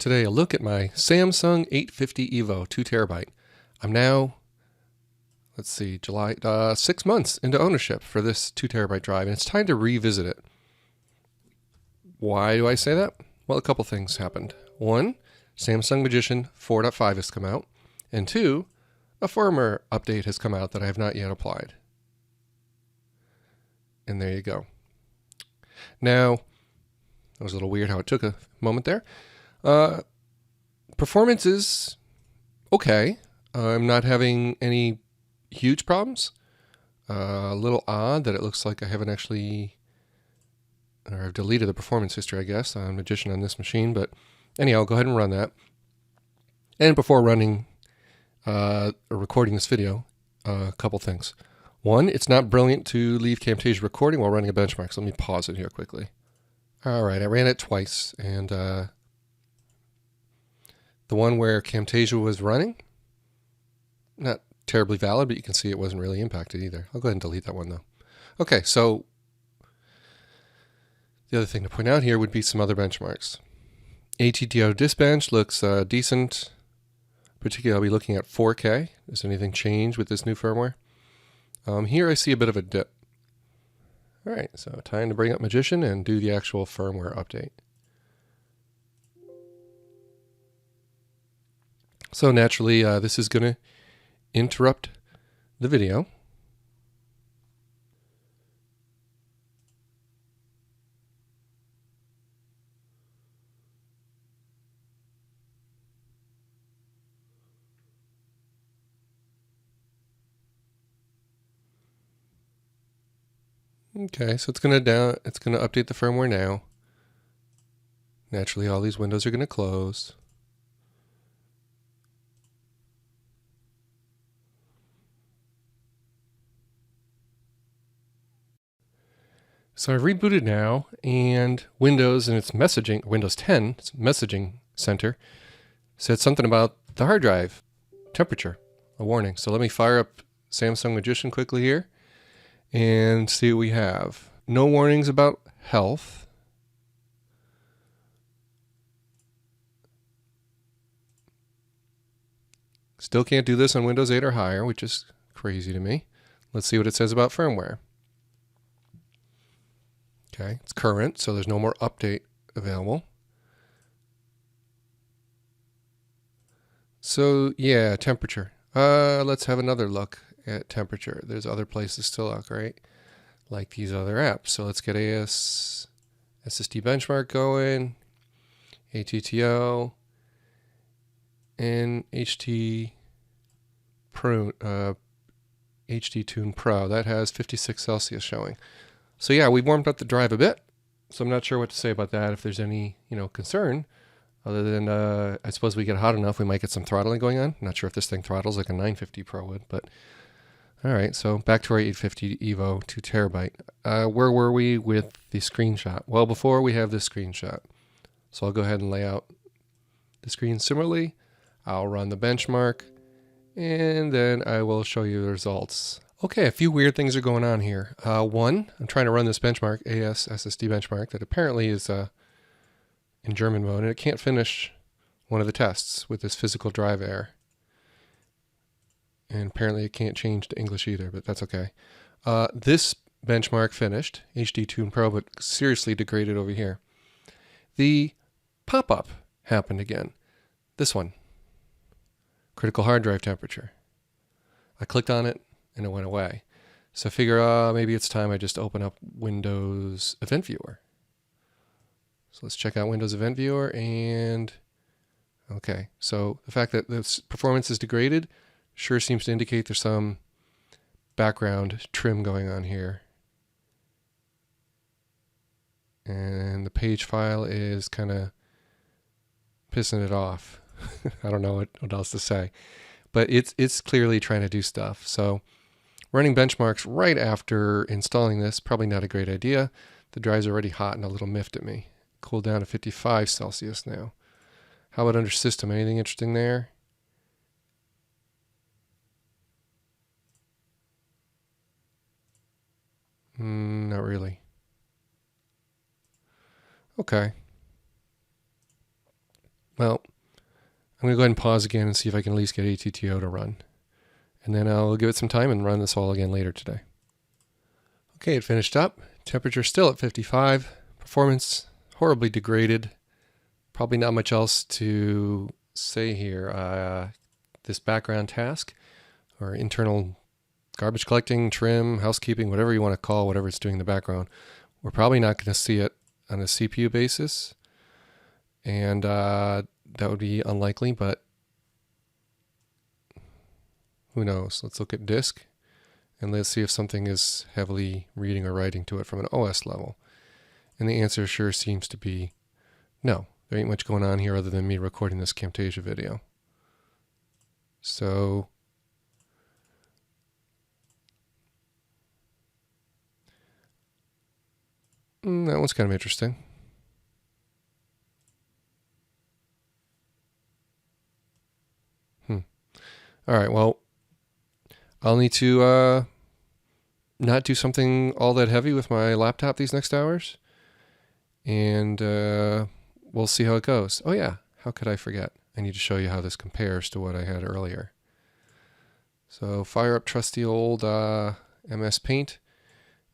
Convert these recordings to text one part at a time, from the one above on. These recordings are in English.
Today, a look at my Samsung 850 EVO 2 terabyte. I'm now, let's see, 6 months into ownership for this 2 terabyte drive, and it's time to revisit it. Why do I say that? Well, a couple things happened. One, Samsung Magician 4.5 has come out, and two, a firmware update has come out that I have not yet applied. And there you go. Now, that was a little weird how it took a moment there. Performance is okay. I'm not having any huge problems. A little odd that it looks like I haven't actually, or I've deleted the performance history, I guess, on Magician on this machine. But anyhow, I'll go ahead and run that. And before running or recording this video, a couple things. One, it's not brilliant to leave Camtasia recording while running a benchmark. So let me pause it here quickly. All right, I ran it twice, and the one where Camtasia was running, not terribly valid, but you can see it wasn't really impacted either. I'll go ahead and delete that one though. Okay, so the other thing to point out here would be some other benchmarks. ATTO Diskbench looks decent. Particularly, I'll be looking at 4K. Has anything changed with this new firmware? Here I see a bit of a dip. All right, so time to bring up Magician and do the actual firmware update. So naturally, this is going to interrupt the video. Okay, so it's going to update the firmware now. Naturally, all these windows are going to close. So I've rebooted now, and Windows and its messaging, Windows 10, its messaging center, said something about the hard drive temperature, a warning. So let me fire up Samsung Magician quickly here and see what we have. No warnings about health. Still can't do this on Windows 8 or higher, which is crazy to me. Let's see what it says about firmware. Okay, it's current, so there's no more update available. So yeah, temperature. Let's have another look at temperature. There's other places to look, right? Like these other apps. So let's get SSD benchmark going, ATTO, and HD Tune Pro. That has 56 Celsius showing. So yeah, we warmed up the drive a bit. So I'm not sure what to say about that. If there's any, concern, other than I suppose we get hot enough, we might get some throttling going on. Not sure if this thing throttles like a 950 Pro would, but all right. So back to our 850 EVO 2 terabyte. Where were we with the screenshot? Well, before we have this screenshot, so I'll go ahead and lay out the screen similarly. I'll run the benchmark, and then I will show you the results. Okay, a few weird things are going on here. One, I'm trying to run this benchmark, SSD benchmark, that apparently is in German mode, and it can't finish one of the tests with this physical drive error. And apparently it can't change to English either, but that's okay. This benchmark finished, HD Tune Pro, but seriously degraded over here. The pop-up happened again. This one, critical hard drive temperature. I clicked on it, and it went away. So I figure maybe it's time I just open up Windows Event Viewer. So let's check out Windows Event Viewer, and okay. So the fact that this performance is degraded sure seems to indicate there's some background trim going on here. And the page file is kind of pissing it off. I don't know what else to say. But it's clearly trying to do stuff. So running benchmarks right after installing this, probably not a great idea. The drive's already hot and a little miffed at me. Cooled down to 55 Celsius now. How about under system? Anything interesting there? Not really. Well, I'm going to go ahead and pause again and see if I can at least get ATTO to run. And then I'll give it some time and run this all again later today. Okay, it finished up. Temperature still at 55. Performance horribly degraded. Probably not much else to say here. This background task, or internal garbage collecting, trim, housekeeping, whatever you want to call whatever it's doing in the background, we're probably not going to see it on a CPU basis. And that would be unlikely, but who knows? Let's look at disk and let's see if something is heavily reading or writing to it from an OS level. And the answer sure seems to be no. There ain't much going on here other than me recording this Camtasia video. So that one's kind of interesting. All right, well, I'll need to not do something all that heavy with my laptop these next hours. And we'll see how it goes. Oh yeah, how could I forget? I need to show you how this compares to what I had earlier. So fire up trusty old MS Paint,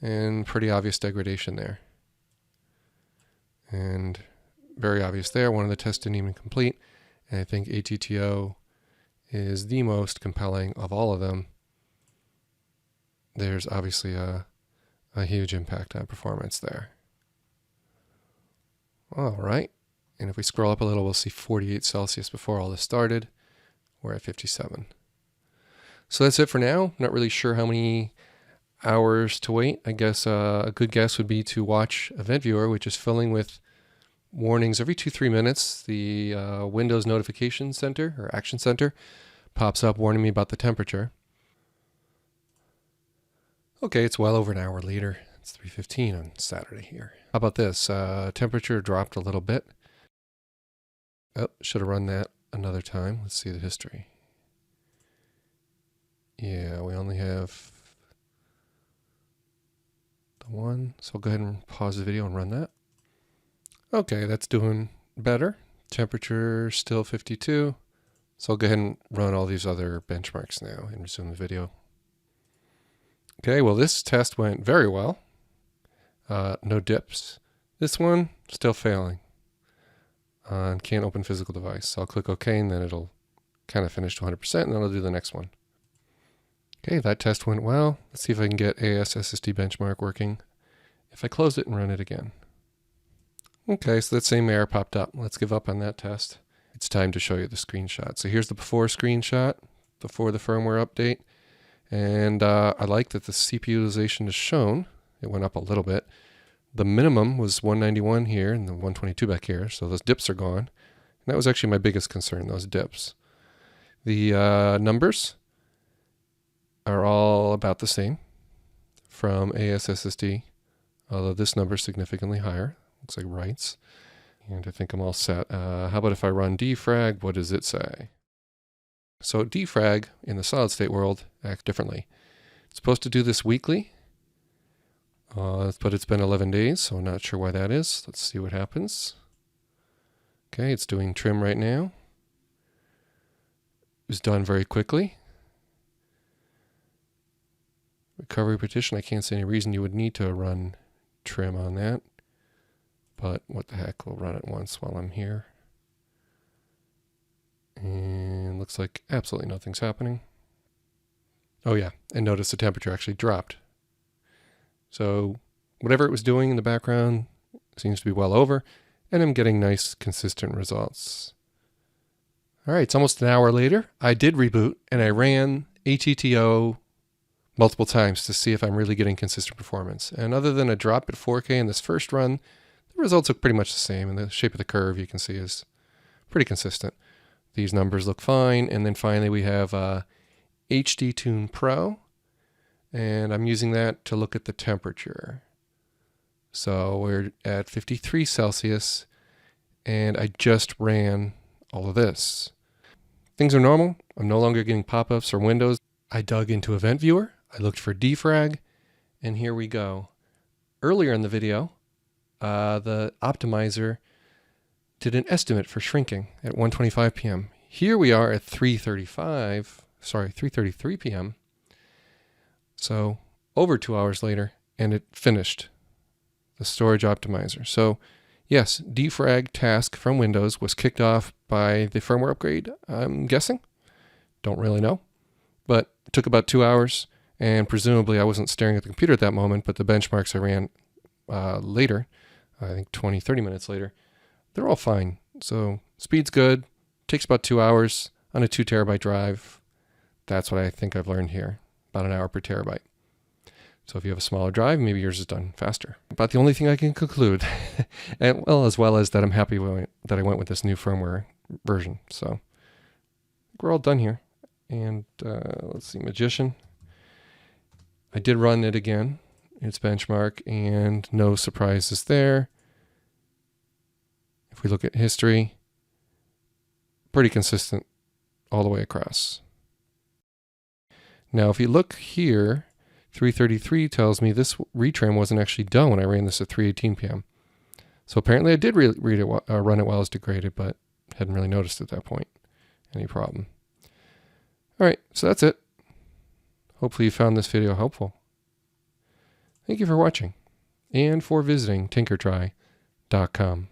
and pretty obvious degradation there. And very obvious there. One of the tests didn't even complete. And I think ATTO is the most compelling of all of them. There's obviously a huge impact on performance there. All right. And if we scroll up a little, we'll see 48 Celsius before all this started. We're at 57. So that's it for now. Not really sure how many hours to wait. I guess a good guess would be to watch Event Viewer, which is filling with warnings every 2-3 minutes. The Windows Notification Center, or Action Center, pops up warning me about the temperature. Okay, it's well over an hour later. It's 3:15 on Saturday here. How about this? Temperature dropped a little bit. Oh, should have run that another time. Let's see the history. Yeah, we only have the one. So I'll go ahead and pause the video and run that. Okay, that's doing better. Temperature still 52. So I'll go ahead and run all these other benchmarks now and resume the video. Okay, well this test went very well. No dips. This one, still failing. Can't open physical device. So I'll click OK and then it'll kind of finish to 100% and then I'll do the next one. Okay, that test went well. Let's see if I can get AS SSD benchmark working. If I close it and run it again. Okay, so that same error popped up. Let's give up on that test. It's time to show you the screenshot. So here's the before screenshot, before the firmware update. And I like that the CPU utilization is shown. It went up a little bit. The minimum was 191 here and the 122 back here. So those dips are gone. And that was actually my biggest concern, those dips. The numbers are all about the same from AS SSD, although this number is significantly higher. Looks like writes. And I think I'm all set. How about if I run defrag? What does it say? So defrag in the solid state world acts differently. It's supposed to do this weekly, but it's been 11 days, so I'm not sure why that is. Let's see what happens. Okay, it's doing trim right now. It was done very quickly. Recovery partition, I can't see any reason you would need to run trim on that. But what the heck, we'll run it once while I'm here. And looks like absolutely nothing's happening. Oh yeah, and notice the temperature actually dropped. So whatever it was doing in the background seems to be well over, and I'm getting nice, consistent results. All right, it's almost an hour later. I did reboot, and I ran ATTO multiple times to see if I'm really getting consistent performance. And other than a drop at 4K in this first run, the results look pretty much the same, and the shape of the curve you can see is pretty consistent. These numbers look fine, and then finally we have HD Tune Pro, and I'm using that to look at the temperature. So we're at 53 Celsius, and I just ran all of this. Things are normal. I'm no longer getting pop-ups or windows. I dug into Event Viewer, I looked for defrag, and here we go. Earlier in the video, the optimizer did an estimate for shrinking at 1:25 p.m. Here we are at 3:33 p.m. So over 2 hours later, and it finished the storage optimizer. So yes, defrag task from Windows was kicked off by the firmware upgrade, I'm guessing. Don't really know. But it took about 2 hours, and presumably I wasn't staring at the computer at that moment, but the benchmarks I ran later, I think 20, 30 minutes later, they're all fine. So speed's good, takes about 2 hours on a 2 terabyte drive. That's what I think I've learned here, about an hour per terabyte. So if you have a smaller drive, maybe yours is done faster. About the only thing I can conclude, and as well as that I'm happy that I went with this new firmware version. So we're all done here. And let's see, Magician. I did run it again, its benchmark, and no surprises there. If we look at history, pretty consistent all the way across. Now, if you look here, 3:33 tells me this retrim wasn't actually done when I ran this at 3:18 p.m. So apparently I did run it while it was degraded, but hadn't really noticed at that point any problem. All right, so that's it. Hopefully you found this video helpful. Thank you for watching and for visiting tinkertry.com.